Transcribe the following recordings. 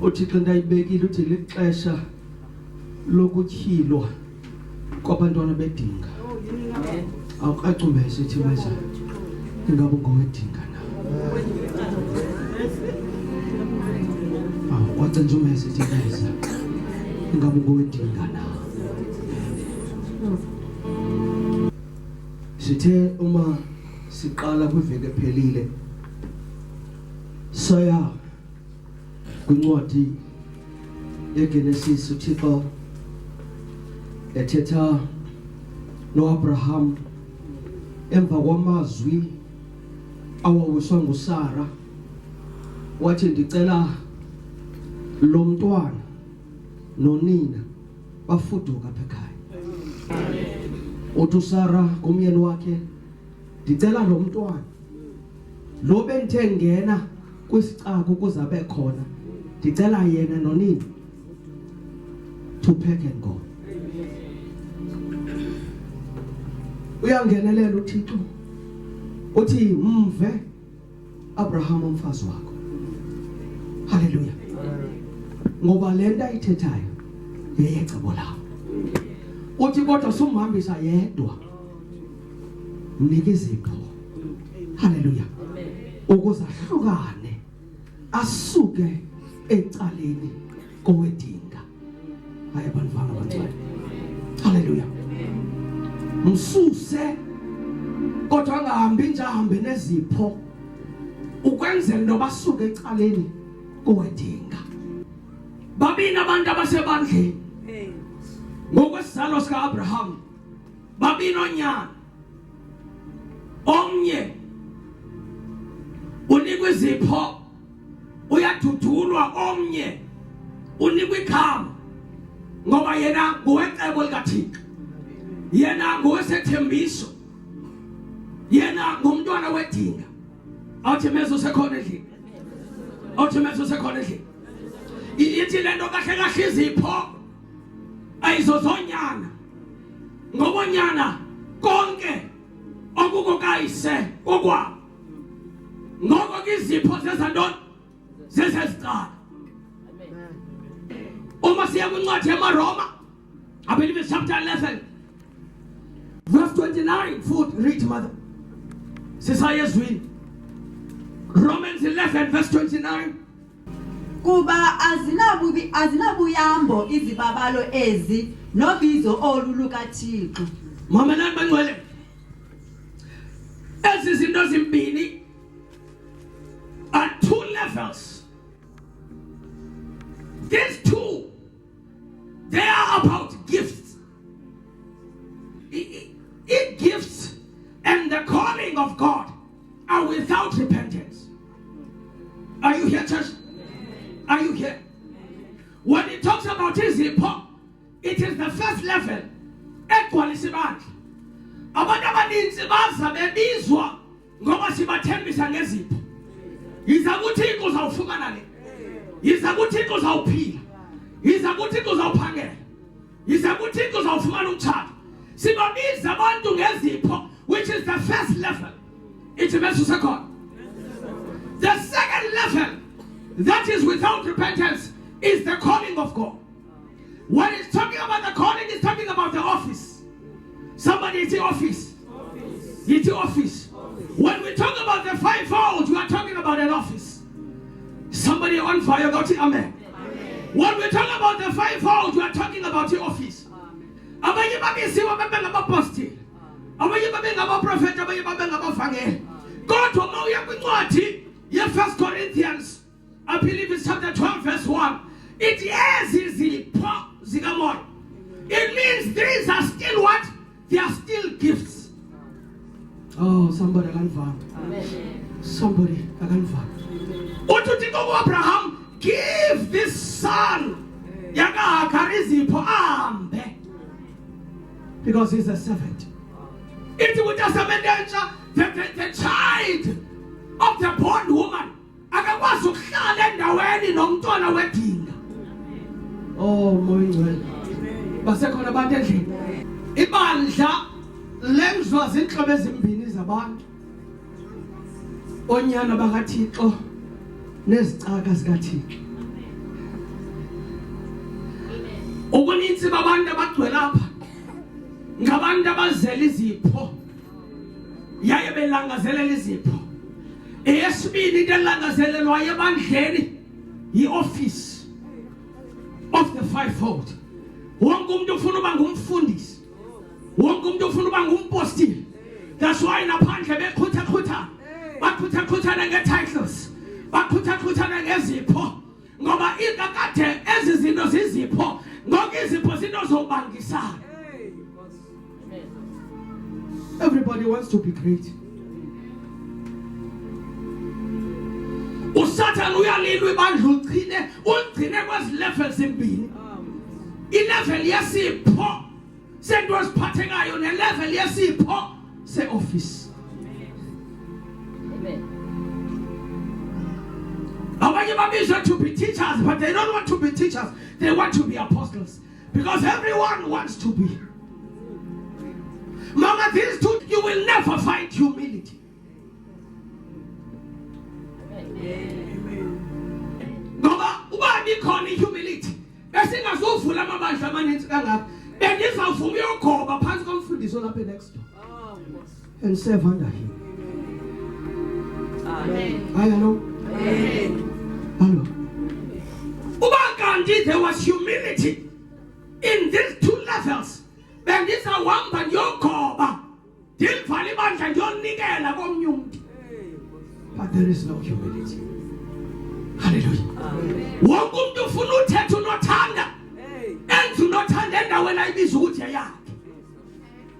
uThixo ndayibekile uthi lixesha lokutyhilwa kwabantwana bedinga. Awukacumbese ethi manje ingabe ngowedinga na. Wacenza umese ethi manje ingabe ngowedinga na. Sithe uma siqala kwiveke phelile saya kwincwadi yeGenesis uThixo ethetha noAbraham emva kwamazwi awawiswa nguSara wathi ndicela lo mntwana nonina bafuduka apha ekhaya. Uthi uSara kumyeni wakhe ndicela lo mntwana lo benthe ngena kwisicako kuzabe khona ndicela yena nonini to pack and go. Uyangenelela uThixo uthi mve Abraham umfazi wakho. Haleluya. Ngoba lento ayithethayo yeyecebo lawo. Uthi kodwa sumhambisa yedwa mnika izipho. Haleluya. Ukuze ahlukane asuke ecaleni kowedinga. Hayi bantwana abancane. Haleluya. Msuse kodwa angahambi nje ahambe nezipho ukwenzela noba asuke ecaleni kowedinga. Babini abantu abasebandleni ngokwesizalo sika Abraham babini onyana omnye unikwe izipho uyadudulwa omnye unikwe ikhama ngoba yena ngowecebo likaThixo yena ngowesethembiso yena ngumntwana wedinga. Awuthi mezo sekhona endlini awuthi mezo sekhona endlini ithi lento kahle kahle izipho ayizozonyana ngobonyana konke okukokayise kokwa ngoko izipho zezantoni zezezicala. Uma siya kwincwadi yamaRoma I believe it's chapter 11 verse 29 foot read mother sisayezwini Romans 11 verse 29 kuba azinabuyambo izibabalo ezi nobizo olulukaThixo. Mamelani bangcwele ezi zinto zimbini are two levels. These two, they are about gifts. Gifts and the calling of God are without repentance. Are you here, church? Are you here? When it talks about izipho, it is the first level. Equalisibandla. Abantu abaninzi baza bebizwa ngoba sibathembisa ngezipho. Yiza kuThixo uzawufumana le. Yiza kuThixo uzawuphila. Yiza kuThixo uzawuphangela. Yiza kuThixo uzawufumana umtshado. Sibabiza abantu ngezipho, which is the first level. It's a second. The second level, that is without repentance, is the calling of God. When it's talking about the calling, it's talking about the office. Somebody is the office. It's the office. When we talk about the fivefold, we are talking about an office. Somebody on fire, go to amen. When we talk about the fivefold, we are talking about the office. Abanye babisiwa bebe ngabapostle. Abanye babe ngabaprofeti, abanye babe ngabavangeli. Kodwa uma uya kwincwadi ye 1 Corinthians, I believe it's chapter 12 verse 1. It is izipho zikamoya. It means these are still what? They are still gifts. Oh, somebody akanivanga. Somebody akanivanga. Uthi kuAbraham, give this son yakahagara izipho ahambe. Because he's a servant. It would just the child of the bondwoman akakwazi ukuhlala endaweni nomntwana wedinga. Oh moyingcwele basekhona abantu endlini ibandla lenzwa zinhlobo ezimbini zabantu onyana bakaThixo nezicaka zikaThixo. abagcwele lapha ngabantu abazela izipho yaye belangazelela izipho. Eyesibili into elangazelelwayo ebandleni yi-office of the fivefold. Wonke umuntu ufuna uba ngumfundisi, wonke umuntu ufuna uba ngumpostile. That's why naphandle beqhutha bakhutha nge-titles, bakhutha ngezipho, ngoba ikakade ezi zinto zizipho, ngoba izipho zinto zobangisana. Everybody wants to be great. Usatan uyalilwa ibandla ugcine kwezi levels ezimbili. I-level yesipho sento esiphathekayo ne-level yesipho se-office. Abanye babizwa to be teachers, but they don't want to be teachers. They want to be apostles, because everyone wants to be. Mama, these two, you will never find humility. Ngoba ubani khona ihumility bese ngazovula amabandla amaninzi kangaka bengizavuma uyogoba phansi komfundisi olapha next door and serve under him. Amen. Hello. Amen. Hello. Uba kanti there was humility in these two levels, bengizawuhamba ndiyogoba ndilivale ibandla ndiyonikela komnye umuntu. But there is no humility. Hallelujah. Wonke umuntu ufuna uthetha unothanda, enza unothanda endaweni ayibiza ukuthi yakhe,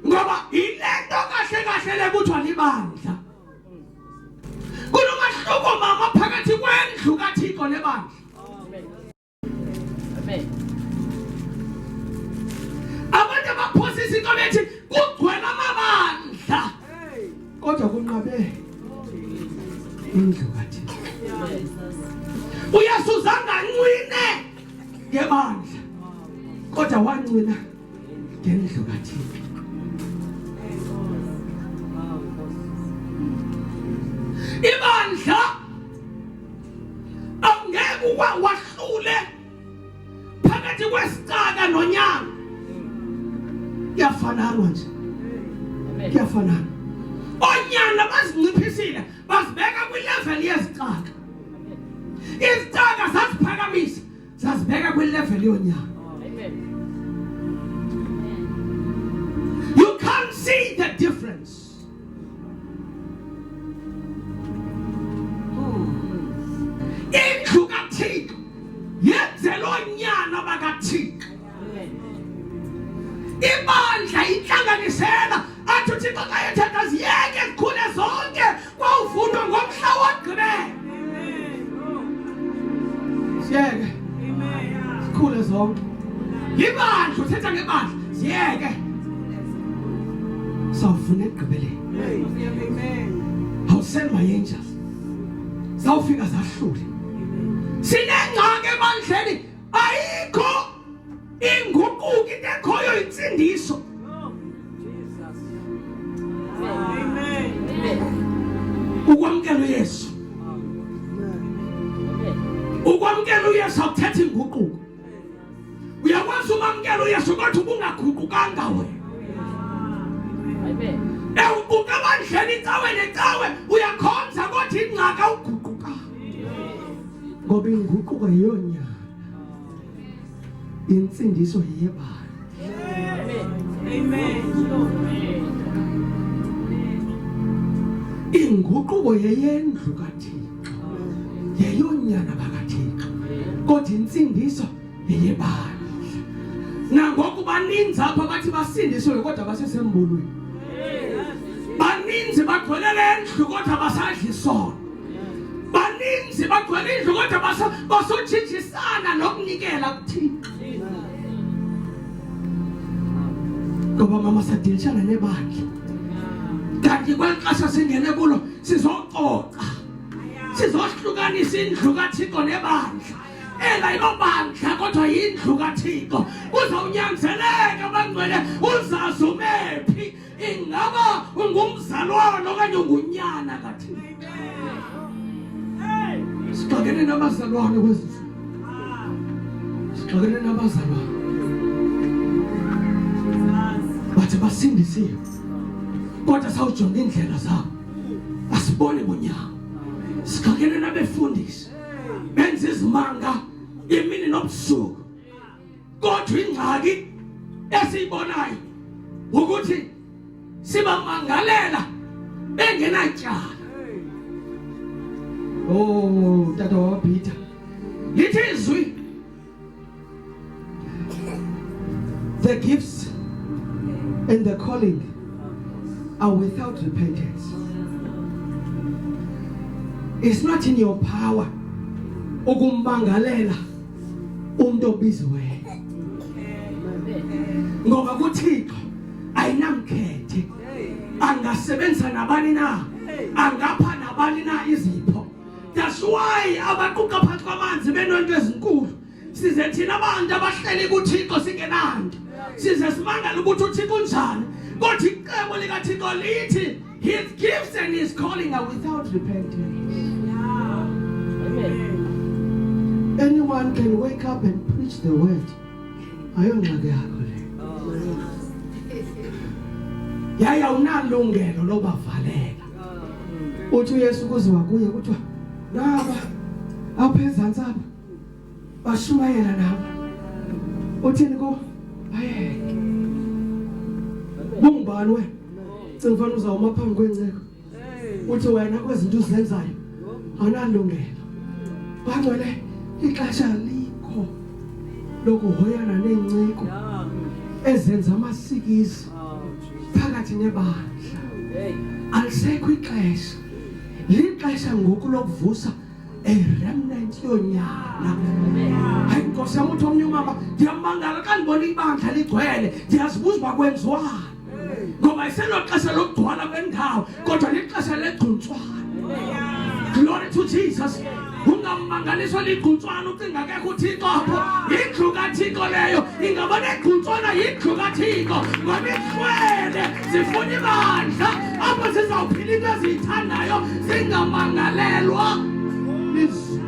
ngoba ilento kahle lekuthiwa libandla. Kunomahluko mama phakathi kwendlu kaThixo nebandla. Amen. Abantu abaphosisa into bethi kugcwele amabandla, kodwa kunqabe indlu kaThixo. Uyasuzanga ncwine ngebandla, kodwa wancina ngendlu kaThixo. Ibandla angeke wahlule phakathi kwesicaka nonyanga. Kuyafanana nje. Kuyafanana. Onyana bazinciphisile, bazibeka kwi-level yezicaka. Izicaka zaziphakamisa, zazibeka kwi-level yonyanga. You can't see the difference. Indlu kaThixo yenzelwa onyana bakaThixo. Ibandla inhlanganisela athi uThixo xa ethetha ziyeke zikhule zonke kwawuvunwa ngomhla wokugqibela. Ziyeke zikhule zonke. Ibandla uthetha ngebandla ziyeke sawuvuna ekugqibeleni. I'll send my angels. Zawufika zahlule. Sinengxaki ebandleni, ayikho inguquko, into ekhoyo insindiso. Ukwamkela uYesu. Ukwamkela uYesu awuthetha inguquko. Uyakwazi ukwamkela uYesu kodwa ubungaguqukanga wena. Amen. Ewuguqa ebandleni icawe necawe uyakhonza kodwa ingxaka uguquka. Ngoba inguquko yiyonyana, insindiso yebandla. Amen. Inguquko yeyendlu kaThixo, yeyonyana bakaThixo, kodwa insindiso yeyebandla. Nangoku baninzi apha bathi basindisiwe kodwa basesembulweni. Baninzi bagcwele endlu kodwa basadla isono. Baninzi bagcwele indlu kodwa basojijisana nokunikela kuThixo. Ngoba mama sadilishana nebandla. Kanti kwexesha singene kulo sizoxoxa, sizohlukanisa indlu kaThixo nebandla. Ayilobandla kodwa yindlu kaThixo. Uzawunyanzeleka bangcwele uzazi umephi, ingaba ungumzalwane okanye ungunyana kaThixo. Sixakene nabazalwane kwezizwe, sixakene nabazalwane. bathi basindisiwe kodwa sawujonga indlela zabo asibone bunyama sikhangene nabefundisi benza izimanga imini nobusuku kodwa ingxaki esiyibonayo ukuthi sibamangalela bengenatyala. Oh tata waPeter lithi izwi the gifts and the calling are without repentance. It's not in your power ukummangalela umuntu obiziweyo ngoba kuThixo ayinamkhethe angasebenza nabani na angapha nabani na izipho. That's why abaquqa phakathi kwamanzi benonto ezinkulu size thina abantu abahleli kuThixo singenandi size simangala ukuthi uThixo unjani kodwa icebo likaThixo lithi his gifts and his calling are without repentance. Anyone can wake up and preach the word. Ayongxaki yakho le. Yaya unalungelo lobavalela. Uthi uYesu kuziwa kuye kuthiwa naba aphezantsi apha bashumayela nabo. Uthini ko? Ayeke. Bungubani wena? Cingifana uzawuma phambi kwenceko. Uthi wena kwezinto uzenzayo awunalungelo. Bangcwele ixesha likho lokuhoyana nenceko ezenza amasikizi phakathi nebandla. Alisekho ixesha lixesha ngoku lokuvusa remnant yonyana. Hayi Nkosi yami uthi omnye umama ndiyamangala xa ndibona ibandla ligcwele ndiyazibuza uba kwenziwani ngoba iselo xesha lokugcwala kwendawo kodwa lixesha legcuntswana. Glory to Jesus. Ungamangaliswa ligcuntswana ucinga akekho uThixo apho. Indlu kaThixo leyo ingaba negcuntswana yindlu kaThixo ngoba ihlwele zifuna ibandla apho sizawuphila into eziyithandayo singamangalelwa lizwi.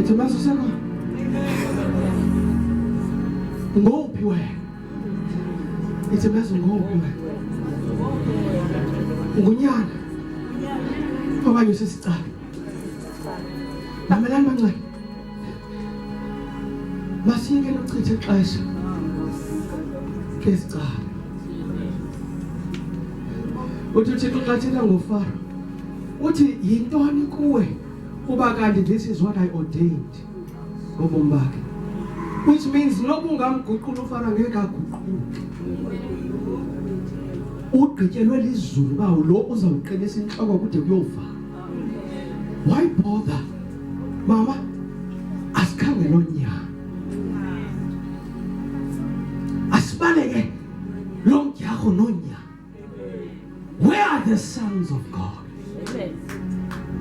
Ithi maso seko ngophi wena? Ithi maso ngophi wena? Ngunyana okanye usisicala mamelani bancane masiyeke nochithe ixesha kesicala. Uthi uThixo xa thetha ngoFaro uthi yintoni kuwe kuba kanti this is what I ordained ngobomi bakhe, which means noba ungamguqula uFaro ngeke aguquke. Ugqityelwe lizulu bawo lo uzawuqinisa inhloko kude kuyova. Why bother? Mama asikhangele onyana asibaleke lo mdyarho nonyana. Where are the sons of God?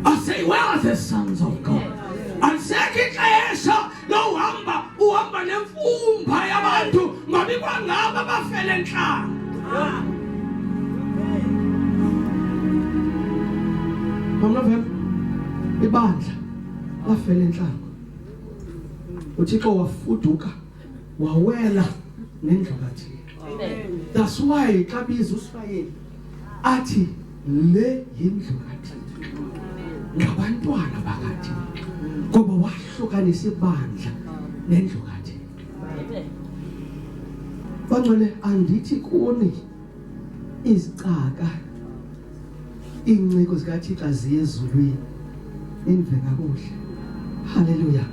I say where are the sons of God? Alisekho ixesha uhamba nemfumba yabantu ngoba ikwangaba bafele entlanga. November ibandla lafela enhlanga. uThixo wafuduka wawela nendlu kaThixo. That's why xa biza uSirayeli athi le yindlu kaThixo ngabantwana bakaThixo ngoba wahlukanisa ibandla nendlu kaThixo. Bangcwele andithi kuni izicaka inciko zikaThixo ziye ezulwini indve kakuhle. Haleluya.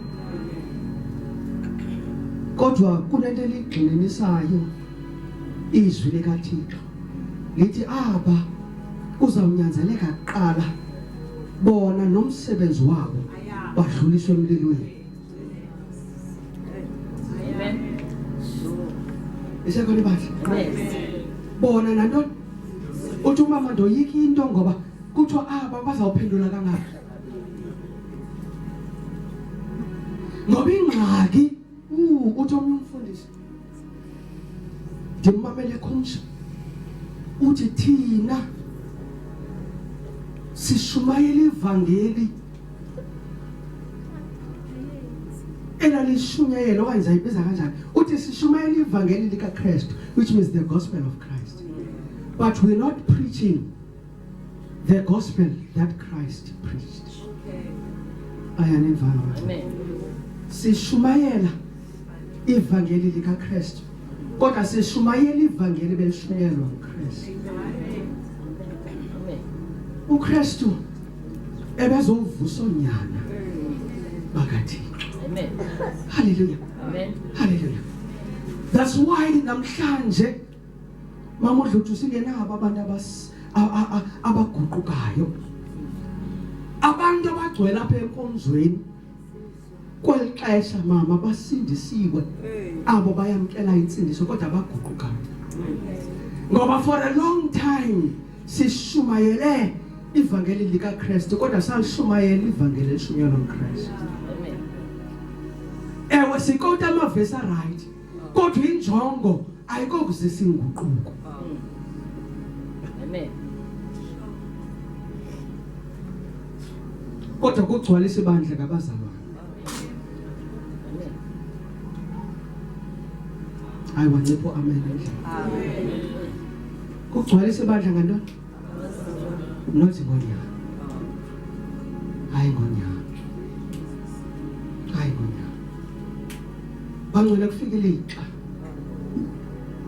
Kodwa kunento eligxininisayo izwi likaThixo lithi aba uzawunyanzeleka kuqala bona nomsebenzi wabo badluliswe emlilweni. Amen. Isekhona ibandla. Bona nanto uthi umama ndoyika into ngoba kuthiwa aba bazawuphendula kangaka. Ngoba ingxaki uthi omnye umfundisi ndimamele khumsha uthi thina sishumayela ivangeli elalishunyayela okanye zayibiza kanjani uthi sishumayela ivangeli likaKristu, which means the gospel of Christ, but we're not preaching the gospel that Christ preached. Amen. Sishumayela ivangeli likaKristu kodwa sishumayela ivangeli belishunyayelwa uKristu. uKristu ebezovusa onyana bakaThixo. Amen. Hallelujah. Amen. Hallelujah. That's why namhlanje mama uDluthu singenabo abantu abaguqukayo, abantu abagcwele lapha enkonzweni kwelixesha mama basindisiwe, abo bayamkela insindiso kodwa abaguqukayo. Ngoba for a long time sishumayele ivangeli likaKristu kodwa salishumayela ivangeli elishunyayelwa uKristu. Ewe sikota amavesi right kodwa injongo ayikokuze inguquko. Amen. Kodwa kugcwalisa ibandla kabazalwane. Amen. Ayiwancipho amen. Amen. Kugcwalisa ibandla ngantoni? Not ngonyaka. Hayi ngonyaka. Hayi ngonyaka. Bangcwele kufikele ixa.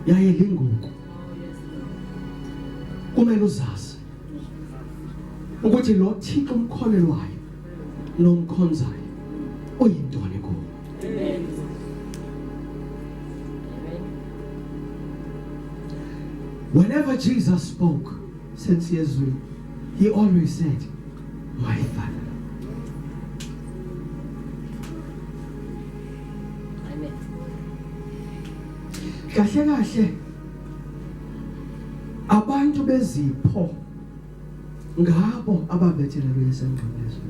Yaye linguku. Kumele uzazi ukuthi lo Thixo umkholelwayo lo mkhonzayo uyintoni kuwo. Amen. Whenever Jesus spoke since years ago, he always said, my Father. Amen. Kahle abantu bezipho ngabo ababethelelwe esengqondweni.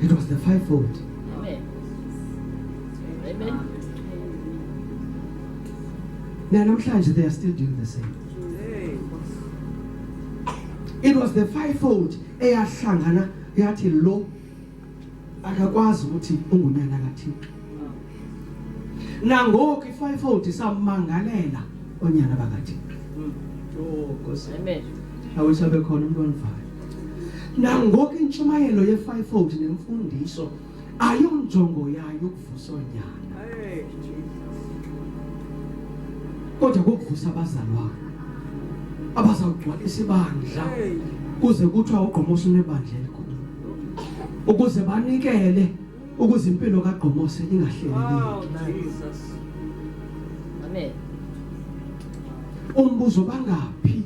It was the fivefold. Amen. Amen. Namhlanje they are still doing the same. It was the fivefold eyahlangana yathi lo akakwazi ukuthi ungunyana kaThixo. Nangoku i-fivefold isamangalela onyana bakaThixo. Oh Nkosi. Amen. Awisabe khona umuntu onivayo. Nangoku intshumayelo ye-fivefold nemfundiso ayonjongo yayo ukuvusa onyana. Kodwa ukuvusa abazalwane abazawugcwalisa ibandla kuze kuthiwa uGqomosi unebandla elikhulu, ukuze banikele ukuze impilo kaGqomosi ingahleleleki. Amen. Umbuzo bangaphi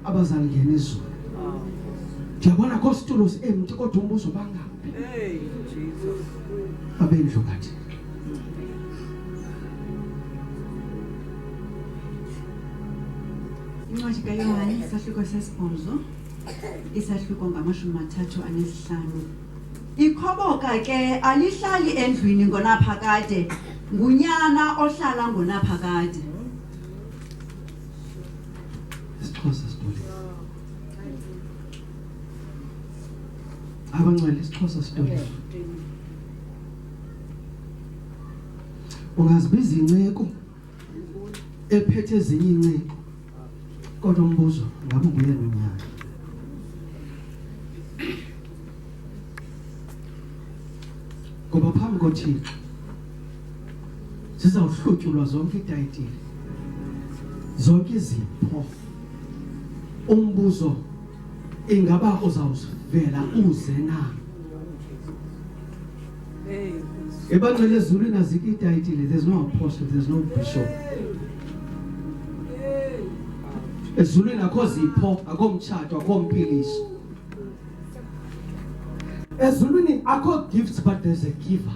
abazalingena ezweni? Ndiyabona kositulo empty kodwa umbuzo bangaphi? Hey Jesus. Abendlu kathi. Incwadi kaYohane isahluko sesibhozo isahluko ngamashumi 35. Ikhoboka ke alihlali endlwini ngonaphakade, ngunyana ohlala ngonaphakade. Isixhosa story. Abangcwele isixhosa story. Ungazibiza inceko ephethe ezinye inceko kodwa umbuzo ngabe nguye nonyana. Ngoba phambi koThixo zizawuhlutyulwa zonke itayitile, zonke izipho. Umbuzo ingaba uzawuvela uze na? Ebangcwele ezulwini azikho itayitile. There's no apostle, there's no bishop. Ezulwini akho zipho, akho mtshato, akho mpiliso. Ezulwini akho gifts, but there's a giver.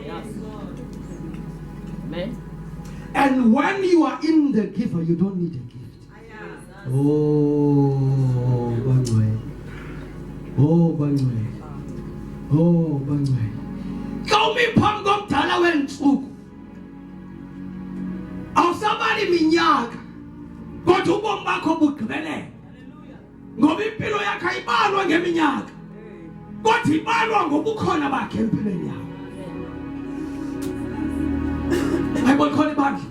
Yes. Amen. And when you are in the giver, you don't need a gift. Oh, bangcwele. Oh, bangcwele. Oh, bangcwele. Kawumi phambi komdala wentsuku. Awusabali iminyaka. Kodwa ubomi bakho bugqibelele. Ngoba impilo yakho ayibalwa ngeminyaka. kodwa ibalwa ngobukhona bakhe empilweni yakho. Ayibona khona ibandla.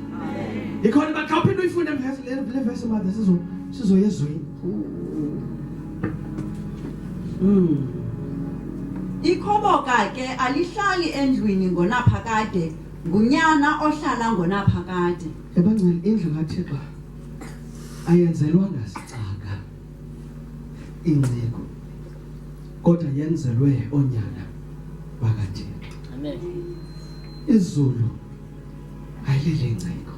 Ikhona ibandla xa uphinde uyifunde le verse manje sizoyezwini. Ikhoboka ke alihlali endlwini ngonaphakade, ngunyana ohlala ngonaphakade. Ebangcwele indlu kaThixo ayenzelwanga sicaka inciko, kodwa yenzelwe onyana bakaThixo. Amen. Izulu ayilele inciko.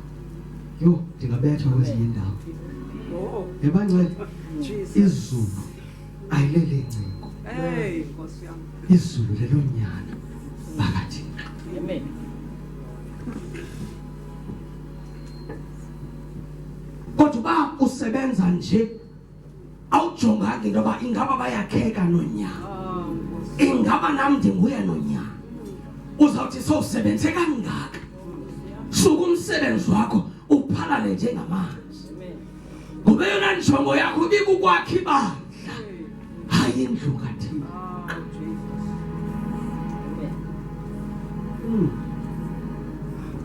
Yo, ndingabethwa kwezinye indawo. Ebangcwele izulu ayilele inciko. Hey, Nkosi yami. Izulu lelonyana bakaThixo. Amen. Kodwa ba usebenza nje awujonganga into yoba ingaba bayakheka nonyana, ingaba nami ndinguye nonyana. Uzawuthi sowusebenze kangaka suka umsebenzi wakho uphalale njengamanzi, ngoba yona njongo yakho ibikukwakha ibandla, hayi indlu kaThixo.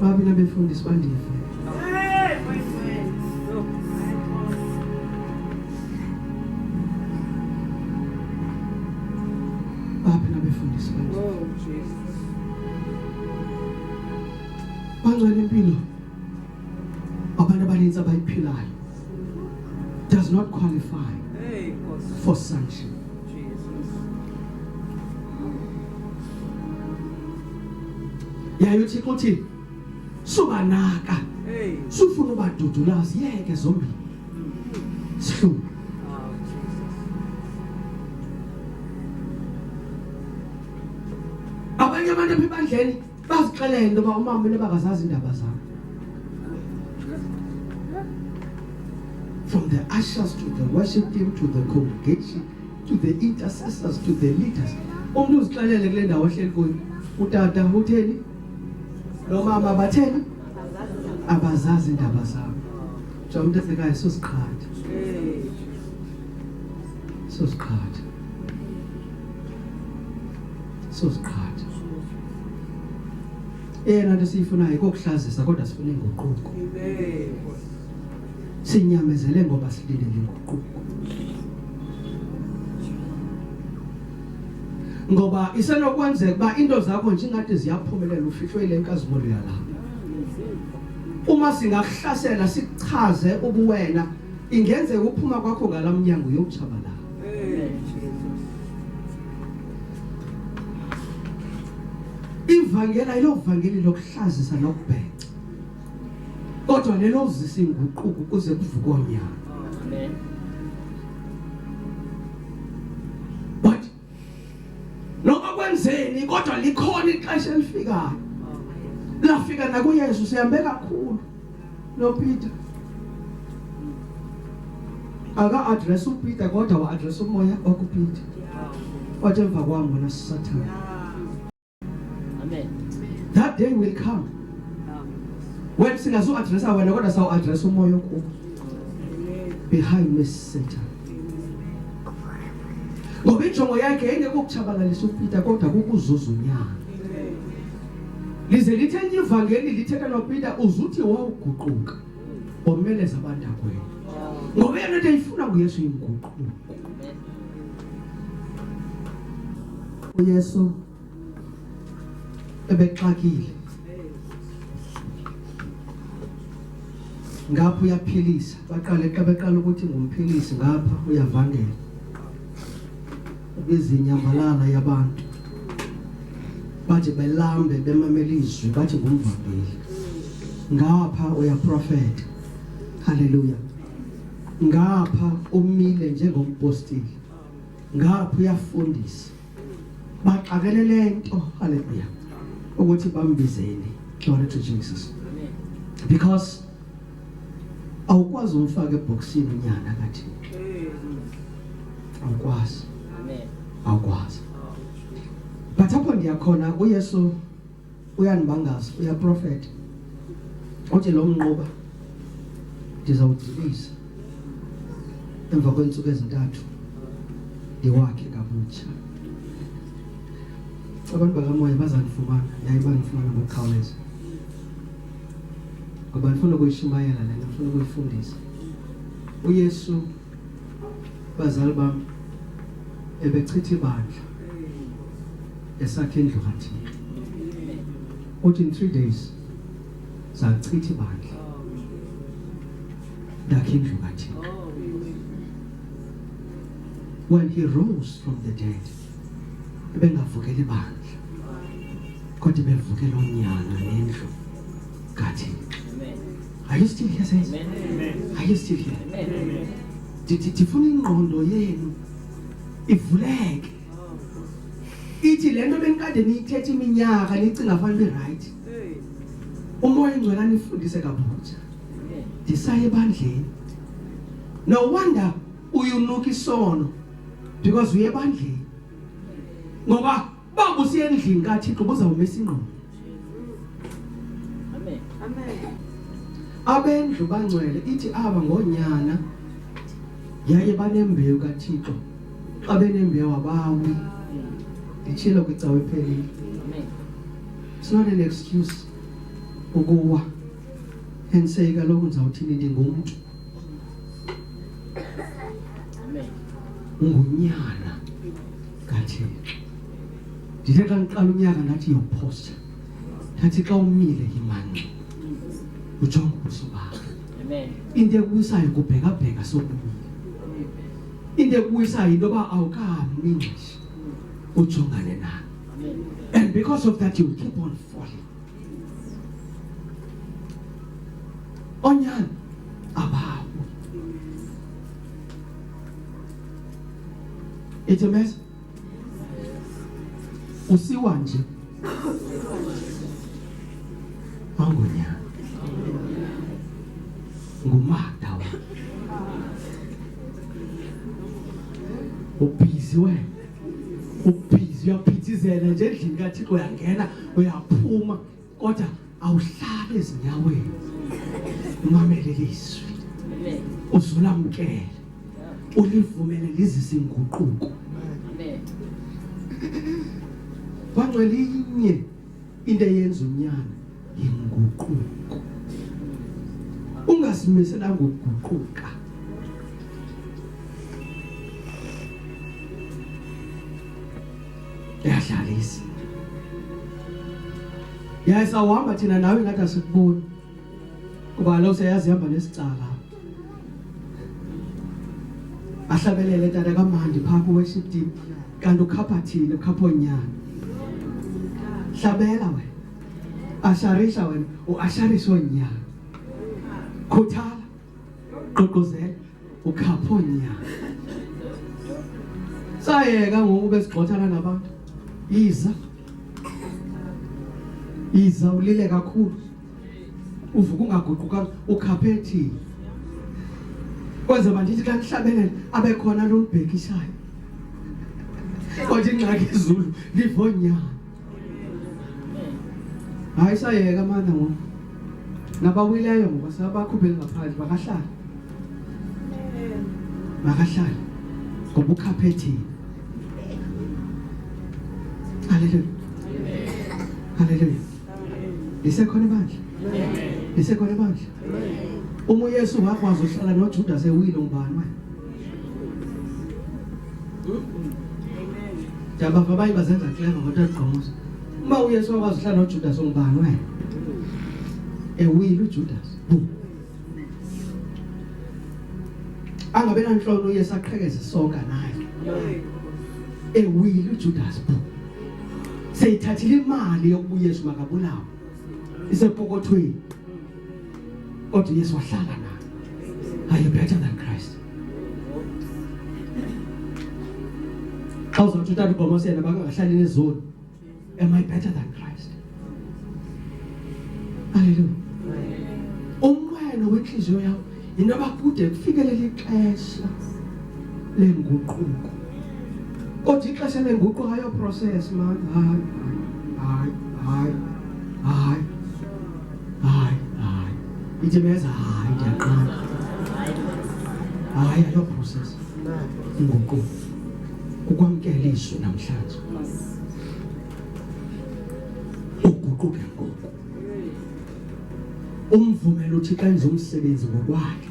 Babina befundisi bandive. Hey, my friend. Look. Babina befundisi bandive. Oh, Jesus. Bangcwele impilo abantu abaninzi abayiphilayo does not qualify Hey, Nkosi. for sonship. Jesus. Yaye uThixo uthi subanaka, Hey. sufuna ubadudula ziyeke zombili sihlume. Oh, Jesus. Abanye abantu apha ebandleni bazixelela into yoba umama bene bakazazi indaba zabo. From the ushers to the worship team to the congregation to the intercessors to the leaders, umuntu uzixelele kule ndawo ohleli kuyo, utata utheni nomama batheni abazazi indaba zabo. Nje umuntu esekhaya sosiqhatha, Hey. sosiqhatha, sosiqhatha. Yena nto siyifunayo kokuhlazisa, kodwa sifuna inguquko. Hey. Sinyamezele ngoba silindele inguquko. Ngoba isenokwenzeka uba into zakho nje ingade ziyaphumelela ufihlwe ile nkazimolo yalapha. Uma singakuhlasela sikuchaze ubuwena, ingenzeka uphuma kwakho ngalamnyango yokutshabalala. Hey, Jesus. Ivangela ilo vangeli lokuhlazisa nokubheca, kodwa lelozisa inguquko ukuze kuvuke onyana. Amen. But noma kwenzeni kodwa likhona ixesha elifikayo. Lafika nakuYesu sihambe kakhulu noPeter. Aka address uPeter kodwa wa address umoya wakuPeter. Wathi emva kwami wona sisathana. Amen. That day will come when singazo address wena kodwa saw address umoya okuwo. Behind me Satan. Ngoba injongo yakhe engeke ukuchabalalisa uPeter kodwa kukuzuza unyana. Lize lithenye ivangeli lithetha noPeter uzuthi wawuguquka omeleza abantu akwena. Ngoba yena into ayifuna nguYesu inguquko. uYesu ebexakile ngapha uyaphilisa, beqala ukuthi ngumphilisi ngapha uyavangela bezinyambalala yabantu bathi belambe bemamela izwi bathi ngumvangeli, ngapha uyaprofeta. Haleluya. Ngapha umile njengompostili, ngapha uyafundisa, baxakelele into. Haleluya, ukuthi bambizeni. Glory to Jesus. Because awukwazi umfaka eboxini unyana kathi awukwazi, awukwazi. But apho ndiyakhona uYesu uyanibangaza, uyaprofeta uthi lo mnquba ndizawudilisa emva kweentsuku ezintathu ndiwakhe kabutsha. abantu bakamoya bazanifumana yaye banifumana ngokukhawuleza ngoba ngifuna ukuyishumayela lena ngifuna ukuyifundisa uYesu bazali bami ebechitha ibandla esakhe indlu kaThixo uthi in 3 days sachitha ibandla lakhe indlu kaThixo when he rose from the dead bengavukela ibandla kodwa bevukela unyana nendlu kaThixo. Are you still here, saints? Are you still here? Ndifuna ingqondo yenu ivuleke ithi lento benkade niyithethe iminyaka nicinga fanele right umoya engcwele nifundise kabutsha ndisaye ebandleni. No wonder uyunuka isono because uye ebandleni ngoba babusiye endlini kaThixo buzawumisa ingqondo. Amen. Amen. Abendlu bangcwele ithi aba ngonyana yaye banembewu kaThixo xa benembewu abawi ndichilo kwicawe phelile. Amen. It's not an excuse ukuwa and say kaloku ndizawuthini ndingumuntu Amen. ungunyana kaThixo. Ndithe xa ngiqala unyaka ndathi yophosta ndathi xa umile imani ujonga ubuso bakhe. Amen. Into ekuyisayo kubheka sokubuya. Into ekuyisayo into ba awukami nje ujongane nayo. Amen. And because of that you will keep on falling. Onyana abawo. It's a mess. Usiwa nje. Angonyana. Ngumada wa. Ubhizi wena. Ubhizi uyaphithizela nje endlini kaThixo uyangena uyaphuma kodwa awuhlali ezinyaweni. Umamele lizwi. Amen. Uzulamkele. Ulivumele lizise inguquko. Amen. Bangcwelinye into eyenza unyana inguquko. Ungasimisela ngokuguquka. Yahlalisa. Yayisawuhamba thina nawe ngathi asikuboni. Kuba lo seyazihamba nesicala. Ahlabelele tata kaMandi pha ku worship team kanti ukhapha thina ukhapha onyana. Hlabela wena. Asharisha wena uasharisha onyana. Khuthala. Qoqozela ukhapha onyana. Sayeka ngoku besigxothana nabantu. Iza ulile kakhulu. Uvuka ungaguquka ukhaphe thina. Kwenza mandithi xa kuhlabelele abe khona lo mbhekishayo. Kodwa ingxaki izulu livonyana. Hayi sayeka manje ngoku. Nabawileyo ngoba sabakhuphela ngaphandle bakahlala. Bakahlala. Ngoba ukhaphe thina. Hallelujah. Hallelujah. Isekhona ibandla. Isekhona ibandla. Uma uYesu wakwazi ukuhlala noJudas ewile ngubani wena? Jabava abayi bazenza clever kodwa aqhumuza. Uma uYesu wakwazi ukuhlala noJudas ngubani wena? Ewile uJudas. Angabe nanhlolo uYesu aqhekeze sonke naye. Ewile uJudas. Seyithathile imali yokuba uYesu makabulawe. Isepokothweni. Kodwa uYesu wahlala naye. Are you better than Christ? Xa uzothi utata uBhomosela bangahlali nezoni. Am I better than Christ? Hallelujah. Umnqweno wenhliziyo yakho inaba kude kufikelele ixesha lenguquko. Kodwa ixesha lenguquko ayo process man. Hayi. Ithi meza hayi ndiyaqala. Hayi ayo process. Inguquko. Ukwamkela izwi namhlanje. uguquke ngoku umvumela uThixo enze umsebenzi ngokwakhe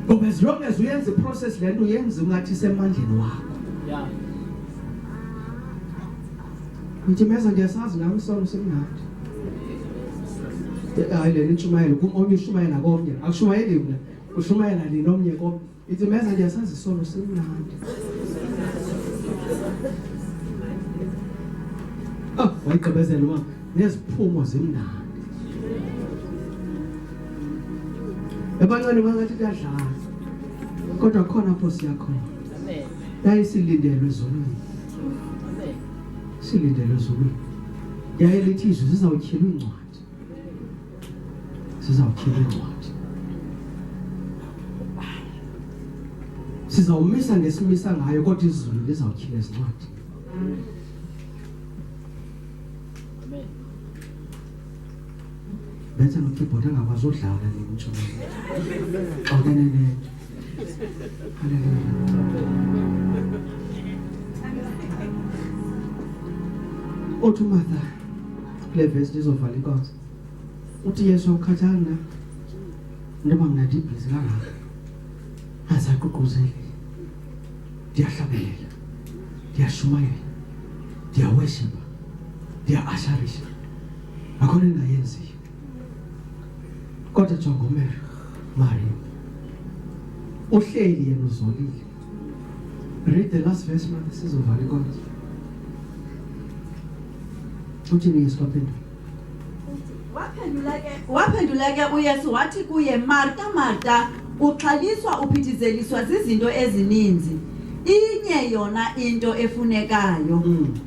ngoba as long as uyenza iprocess lento uyenza ungathi semandleni wakho Yeah. ngithi meza ngiyasazi nami isono semnandi hayi le ntshumayelo kumonye ushumayela komnye akushumayeli mina ushumayela linomnye komnye ithi meza ngiyasazi isono semnandi wayigqibezela uma neziphumo zimnandi ebancane bangathi kuyadlala kodwa khona pho siyakhona Amen. yayisilindele ezonweni Amen. silindele ezonweni yayelithi izwi zizawutyhila incwadi sizawumisa ngesimisa ngayo kodwa izulu lizawutyhila ezincwadi Amen. bethe no-keyboard angakwazi udlala le ntshumayelo awukenene othi uMartha kule vesi lizovala inkonzo uthi Yesu awukhathali na noma mina ndibhizi kangaka azaququzeli ndiyahlabelela ndiyashumayela ndiyaweshipa ndiya-asharisha akhona engayenziyo kodwa jonga Maria uhleli yena uzolile read the last verse mother sizovala inkonzo uthini Yesu waphendula waphendula ke uYesu wathi kuye Marta Marta uxhaliswa uphithizeliswa zizinto ezininzi inye yona into efunekayo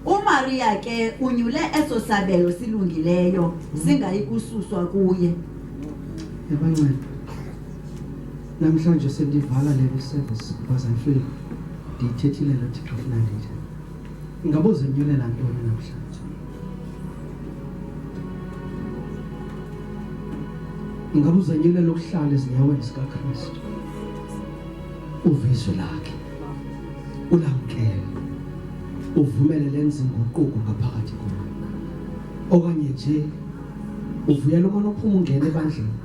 uMaria ke unyule eso sabelo silungileyo singayikususwa kuye yabancane namhlanje sendivala le service because I feel ndiyithethile lo Thixo ufuna ndithe ingabuze nyulela ntoni namhlanje ingabuze nyulela ukuhlala ezinyaweni zikaKristu uvizwe lakhe ulamkele uvumele lenze inguquko ngaphakathi kwakho okanye nje uvuyela uma nophuma ungena ebandleni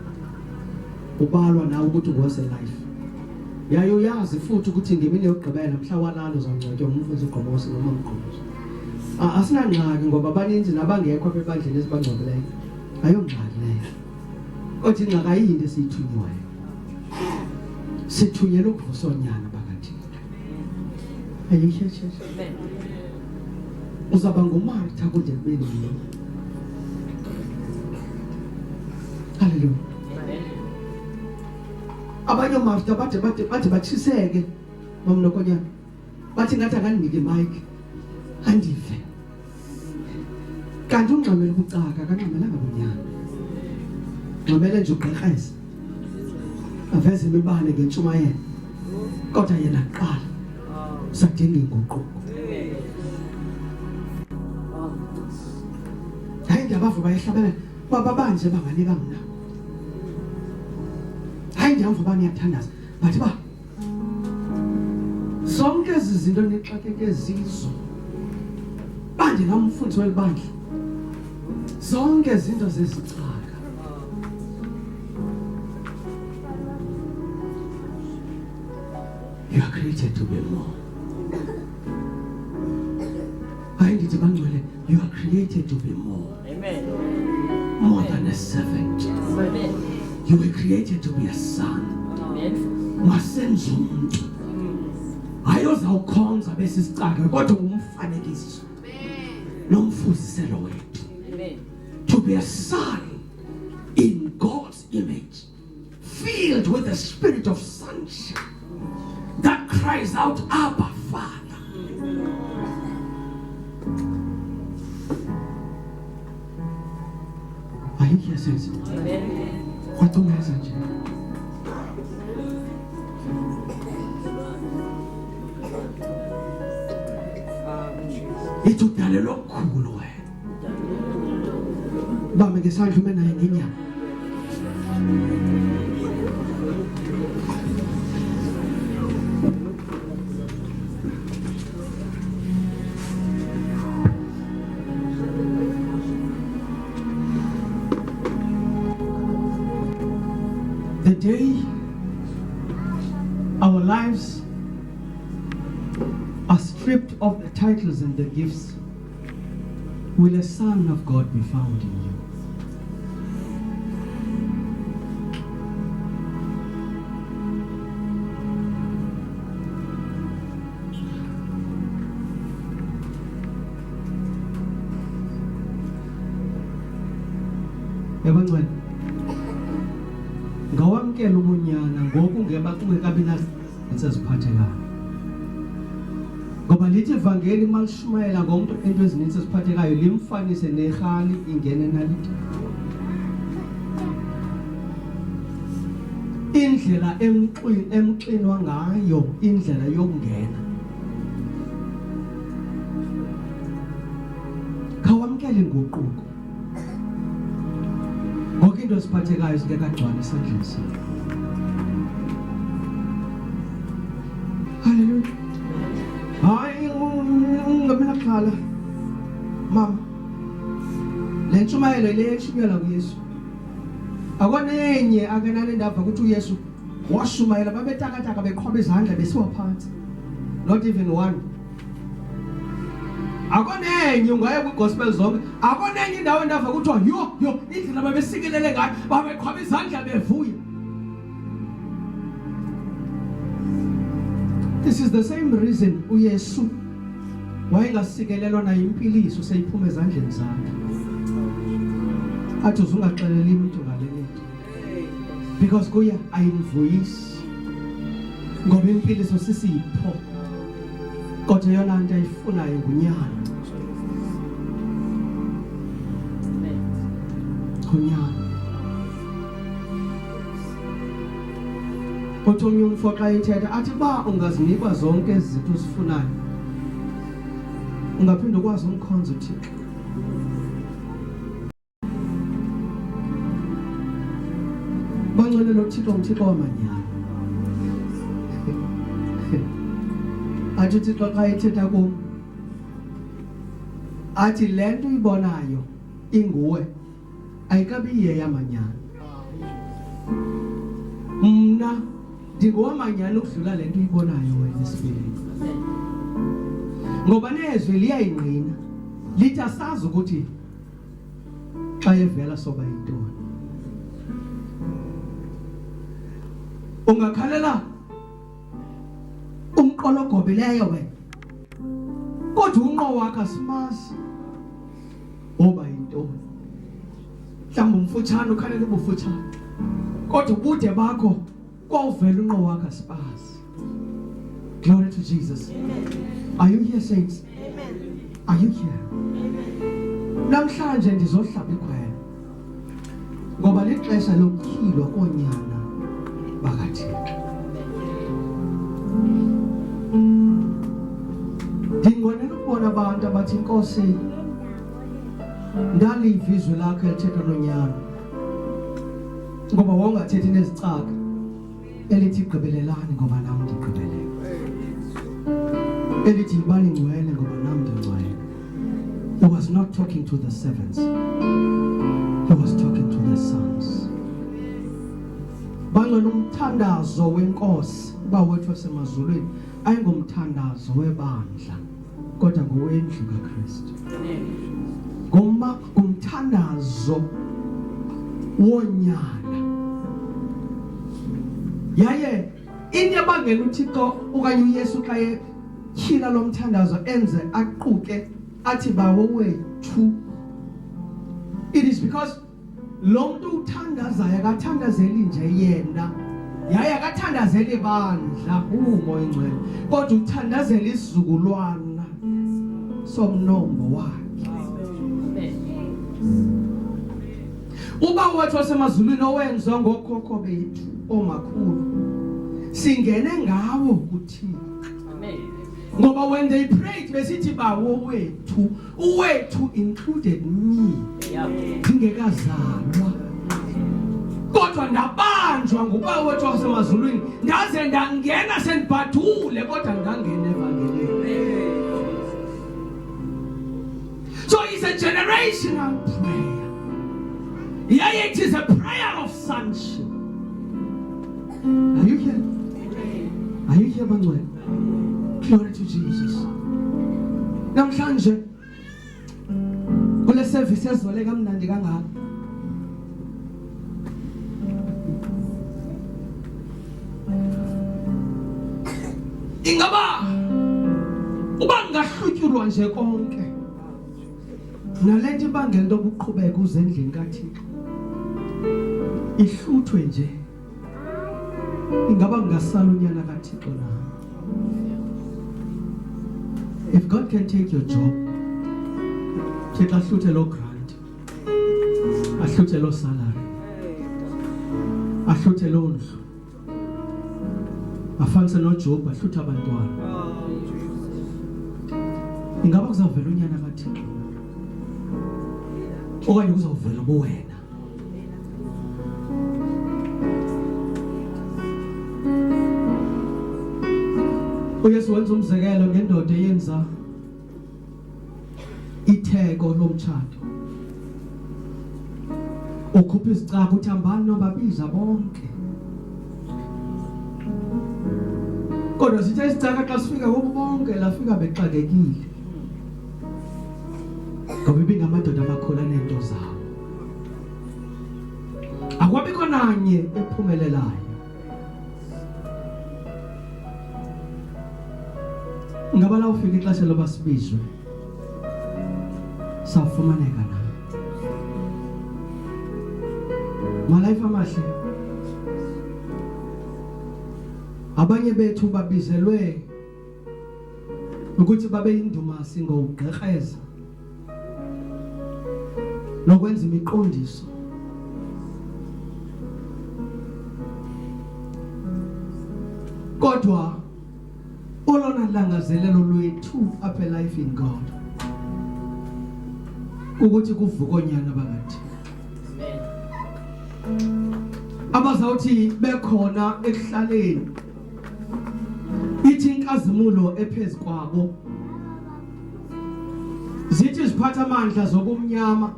ubalwa nawe ukuthi ngose life yaye uyazi futhi ukuthi ngemini yokugqibela mhla walala uzongcwatywa ngumfundisi uGqomosi noma uMgqomosi asinangxaki ngoba abaninzi nabangekho apha ebandleni esibangcwabileyo ayongxaki leyo kodwa ingxaki ayinto esiyithunywayo sithunyelwe ukuvuswa nyana bakaThixo ayisheshe Amen. uzaba nguMartha kude kube nini haleluya Amen. abanye Martha bathi bathiseke mamnokonyana bathi ngathi akandinike mic andive kanti ungxamela ukucaka kanxamelanga kunyana ngxamele nje ugqirheza aveze imibane ngentshumayelo kodwa yena kuqala sadinga inguquko hayi ndiyabava bayehlabelela babanje banganika mna hayi ndiyamva baniyathandaza bathi ba zonke ezi zinto nixakeke zizo banje nomfundisi welibandla zonke izinto zezicaka you are created to be more hayi ndithi bangcwele you are created to be more Amen. more than a servant Amen. you were created to be a son Amen. masenza umuntu ayozawukhonza bese sicaka kodwa umfanekiso nomfuziselo wethu Amen. to be a son in God's image filled with the spirit of sonship that cries out Abba Father are you here says Amen. kwatomeza nje itudalelwa okukhulu wena bame ngesandla ume naye ngenyama day our lives are stripped of the titles and the gifts, will a Son of God be found in you? Yabangcwele, ngawamkela ubunyana ngoku kungekabi naseziphathekayo. Ngoba lithi ivangeli malishumayela ngomuntu into ezininzi eziphathekayo limfanise nerhali ingene nalithi. Indlela emxinwa ngayo indlela yokungena. Khawamkele inguquko. Ngoku into eziphathekayo singekagcwali esandleni sakho. Hallelujah. Hayi ungamela khala. Mama. Le ntshumayelo le eshumayela kuYesu. Akonenye akenale ndaba ukuthi uYesu washumayela babetakataka beqhwaba izandla besiwa phansi. Not even one. Akonenye ungaye kwigospel zonke. Akonenye indawo endava kuthiwa yo indlela babesikelele ngayo babeqhwaba izandla bevuya. This is the same reason uYesu wayengasikelelwa na impiliso seyiphuma ezandleni zakhe. Athi uzungaxeleli umuntu ngale nto. Because kuya ayimvuyisi. Ngoba impiliso sisipho. Kodwa yona nto ayifunayo ngunyana. Ngunyana. Kodwa umfo xa ethetha athi ba ungazinikwa zonke izinto uzifunayo. Ungaphinda ukwazi umkhonza uThixo. Bangcwele uThixo uMthixo wamanyana. Athi uThixo xa ethetha kum athi le nto uyibonayo inguwe ayikabi yeyamanyana. Mna ndingowamanyana ukudlula le nto uyibonayo wena esibili. Ngoba nezwi liyayingqina lithi asazi ukuthi xa evela soba yintoni. Ungakhalela umqolo ogobileyo wena. Kodwa unqo wakhe asimazi. Oba yintoni. Mhlawumbe umfutshane ukhalela ubufutshane. Kodwa ubude bakho kwavela unqo wakhe asibazi. Glory to Jesus. Amen. Are you here, saints? Amen. Are you here? Amen. Namhlanje ndizohlaba ikhwelo. Ngoba lixesha lokukhilwa konyana bakaThixo. Ndingonela ukubona abantu abathi Nkosi ndaliva izwi lakho elithetha nonyana. Ngoba wongathethi nezicaka elithi gqibelelani ngoba nami ndigqibelele. Elithi yibani ngcwele ngoba nami ndingcwele. He was not talking to the servants. He was talking to the sons. Bangcwele umthandazo wenkosi uba wethu wasemazulwini ayingomthandazo webandla kodwa ngowendlu kaKristu. Ngoma kumthandazo wonyana. Yaye into abangela uThixo okanye uYesu xa etyhila lo mthandazo enze aquke athi bawo wethu. It is because lo muntu uthandazayo akathandazeli nje yena. Yaye akathandazeli ibandla umoya ingcwele kodwa uthandazela isizukulwana somnombo wakhe. Uba wathi wasemazulwini owenziwa ngokhokho bethu omakhulu singene ngawo kuThixo. Amen. Ngoba when they prayed besithi bawo wethu, uwethu included me. Ngingekazalwa. Kodwa ndabanjwa nguba wethu wasemazulwini ndaze ndangena sendibhathule kodwa ngangena evangelini. So it's a generational prayer. Yeah, it is a prayer of sonship. Are you here? Are you here, bangcwele? Glory to Jesus. Namhlanje kule service ezole kamnandi kangaka. Ingaba uba ngahlutyulwa nje konke nalento ibangela into okuqhubeka uze endlini kaThixo ihluthwe nje, ingaba ngasala unyana kaThixo na? If God can take your job, Thixo ahluthe lo grant, ahluthe lo salary, ahluthe lo ndlu, afanise noJob ahluthe abantwana. Ingaba kuzavela unyana kaThixo okanye kuzavela ubuwena? uYesu wenza umzekelo ngendoda eyenza itheko lomtshado. Ukhupha izicaka uthi hambani nobabiza bonke. Kodwa sithe isicaka xa sifika kubo bonke lafika bexakekile. Ngoba ibingamadoda amakhulu anento zawo. Akwabikho nanye ephumelelayo. Ngaba la ufika ixesha loba sibizwe safumaneka na Malife amahle. Abanye bethu babizelwe ukuthi babe indumasi ngogqerheza nokwenza imiqondiso. Kodwa olona langazelelo lwethu apha life in God ukuthi kuvuka onyana bakathi abazawuthi bekhona ekuhlaleni ithi inkazimulo ephezulu kwabo zithi ziphatha amandla zobumnyama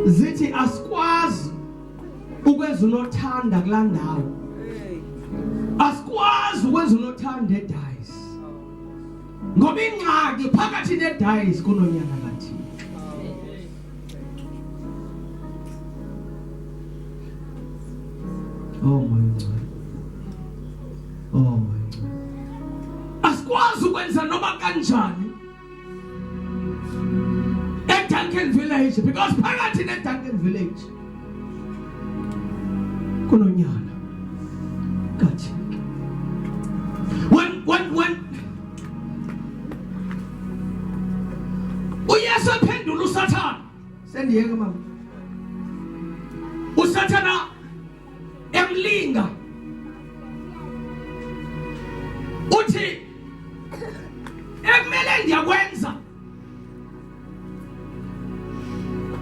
zithi asikwazi ukwenza unothanda kulandawo, asikwazi ukwenza unothanda edayisi ngoba ingxaki phakathi nedayisi kunonyana kathi. Oh my God. Oh my God. Asikwazi ukwenza noma kanjani eDuncan Village because phakathi neDuncan Village kunonyana kathi. When uYesu ephendula uSathane sendiyeke mama uSathana emlinga uthi ekumele ndiyakwenza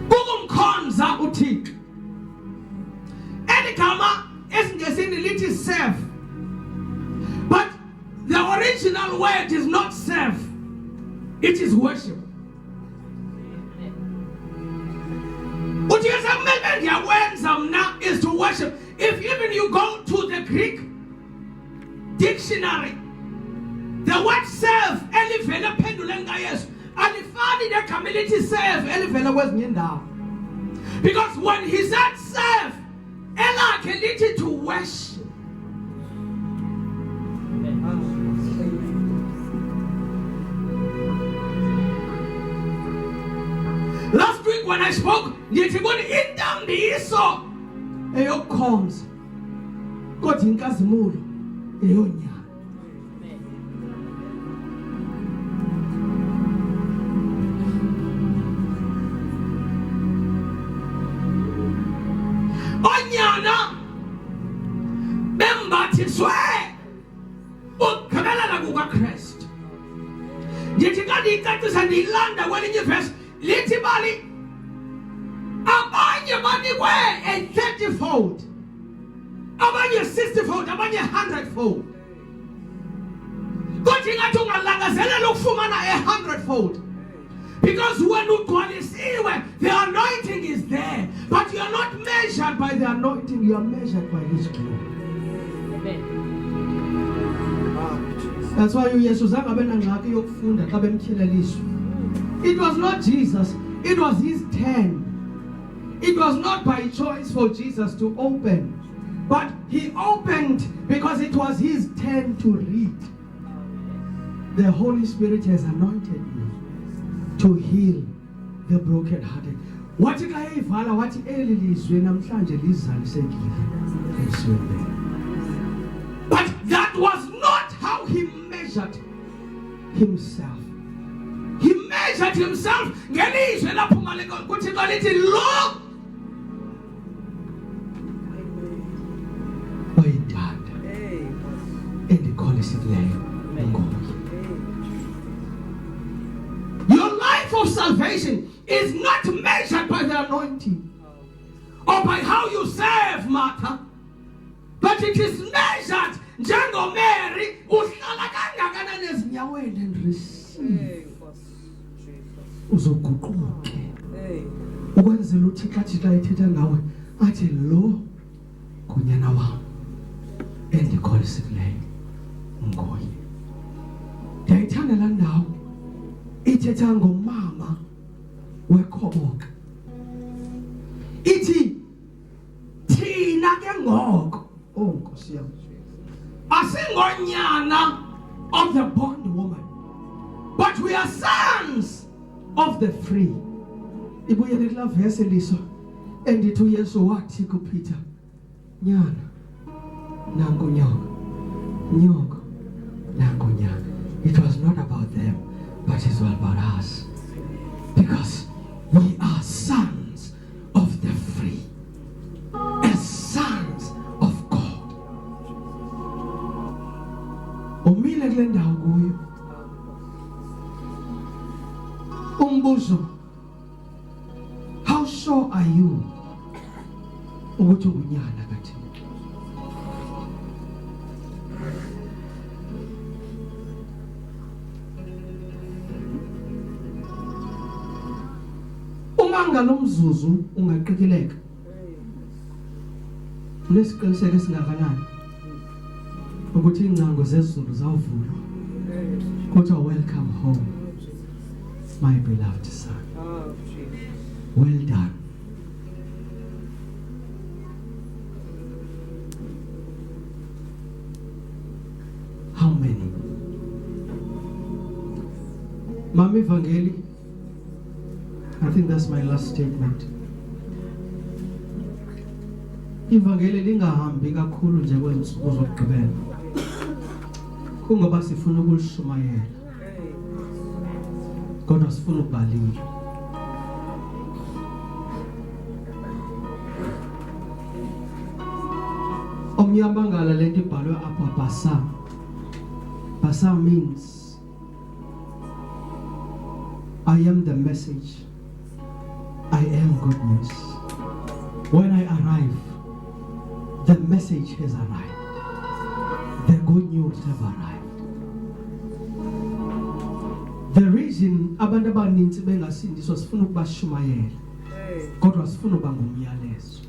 kukumkhonza uThixo. Eligama esingesini lithi serve, but the original word is not serve, it is worship. Uthi ekumele ndiyakwenza mna is to worship. If even you go to the Greek dictionary, the word serve elivela phenduleni kaYesu alifani negama elithi serve elivela kwezinye indawo, because when he said serve elakhe lithi to worship. Last week when I spoke, ndithi kuni intambiso eyokukhonza kodwa inkazimulo eyonyana. Onyana bembathiswe ukukhabelela kukaKristu. Ndithi kanti icacisa ndiyilanda kwelinye ivesi lithi bali abanye banikwe a 30-fold, abanye 60-fold, abanye 100-fold. Kodwa ingathi ungalangazelela ukufumana a 100-fold, because when ugcwalisiwe the anointing is there, But you are not measured by the anointing, you are measured by His glory. Amen. Ah, Jesus. That's why uYesu zange abe nangxaki yokufunda xa bemtyhilela izwi. It was not Jesus, it was His turn. It was not by choice for Jesus to open, but He opened because it was His turn to read. The Holy Spirit has anointed me to heal the brokenhearted. Wathi xa eyivala wathi eli lizwi namhlanje lizalisekile emsweni. But that was not how He measured Himself. He measured Himself ngelizwi laphuma kuThixo lithi lo oyindanda Hey. endikholisileyo nguye. Your life of salvation is not measured by the anointing or by how you serve, Martha, but it is measured njengoMary uhlala kangakanani ezinyaweni and receive. Hey, Nkosi. Jesus. Uzoguquke Hey. ukwenzela uThixo athi xa ethetha ngawe athi lo kunyana wam endikholisileyo nguye. Ndiyayithanda laa ndawo ithetha ngomama wekhoboka. Ithi thina ke ngoko, oh Nkosi yam, asingonyana of the bondwoman, but we are sons of the free. Ibuyele kulaa verse liso endithi uYesu wathi kuPeter, nyana nanku nyoko, nyoko nanku nyana. It was not about them, but it was about us, because we are sons of the free, as sons of God. Umile kule ndawo kuyo umbuzo, how sure are you ukuthi ungunyana kaThixo? Uma ngalomzuzu ungaqikeleka, unesiqiniseko esingakanani ukuthi ingcango zezulu zawuvulwa kuthiwa welcome home my beloved son, Ah, Jesus. well done. How many? Mama Evangeli, I think that's my last statement. Ivangeli lingahambi kakhulu nje kwensuku zokugqibela. Kungoba sifuna ukulishumayela, Hey. kodwa sifuna ukubalika. Omnyamangala lento ibhalwe apha basa. Basa means I am the message. I am good news. When I arrive, the message has arrived. The good news have arrived. The reason abantu abaninzi bengasindiswa sifuna ukubashumayela, Hey. kodwa sifuna uba ngumyalezo.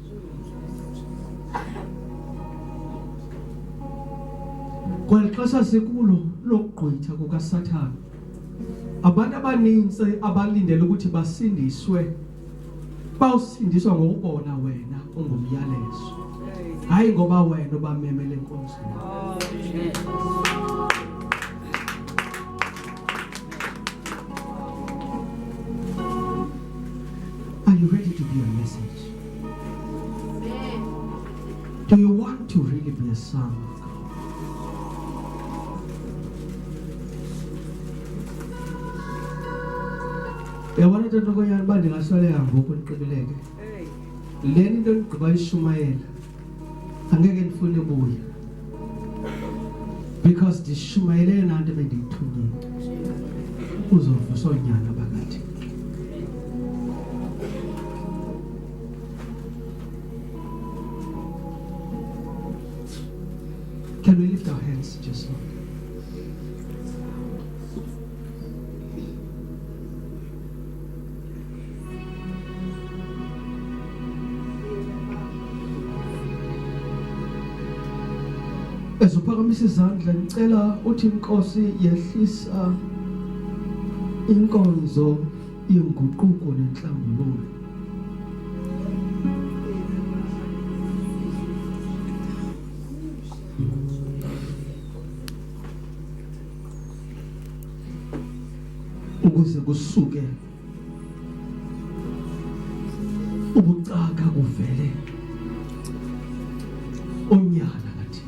Kweli xesha sikulo lokugqwitha kukaSathane, abantu abaninzi abalindele ukuthi basindiswe bawusindiswa ngokubona wena ungumyalezo, Hey. hayi ngoba wena ubamemele enkonzweni. Ah, Amen. Are you ready to be a message? Do you want to really be a son of God? Yabona into lokonyana uba ndingasweleka ngoku ndiqikeleke, Hey. lena into ndigqiba ishumayela angeke ndifune buya, because ndishumayele yena nto bendiyithunyile. Uzovuswa unyana phakathi. Can we lift our hands just now? Ezophakamisa izandla ngicela uthi inkosi yehlisa inkonzo yenguquko nenhlangululo. Ukuze kusuke ubucaka kuvele onyana ngathi.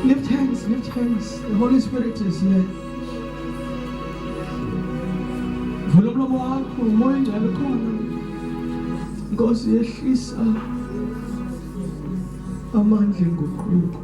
Lift hands, lift hands. The Holy Spirit is here. Vula umlomo wakho, umoya njalo khona. Inkosi yehlisa amandla enguquko.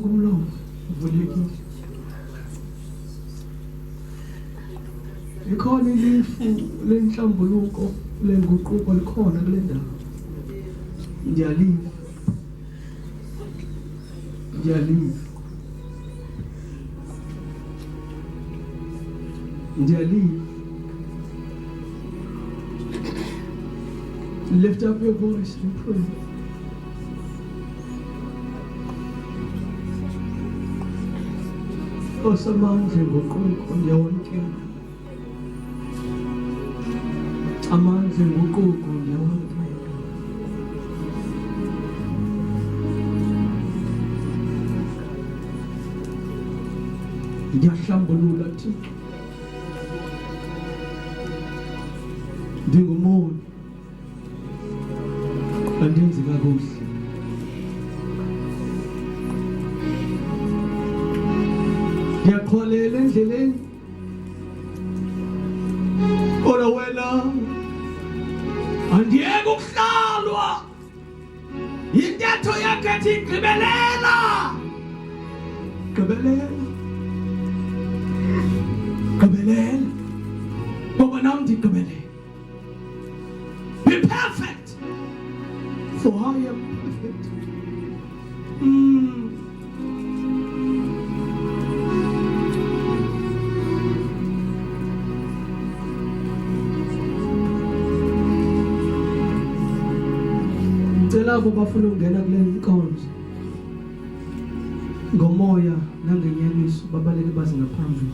Umlomo uvulekile. Likhona ilifu lenhlambuluko lenguquko likhona kule ndawo. Ngiyaliva. Lift up your voice and pray. Osamandla ngoquko ngiyawamkela. Amandla ngoquko ngiyawamkela. Ngiyahlambulula Thixo. Ndingumuntu andenzi kakuhle. Ngiyaqhwalela endleleni kodwa wena andiyeke ukuhlalwa intetho yakhe ethi gqibelela ngoba nam ndigqibelela. Be perfect for I am perfect. Labo bafuna ukungena kule nkonzo ngomoya nangenyaniso babaleke baze ngaphambili.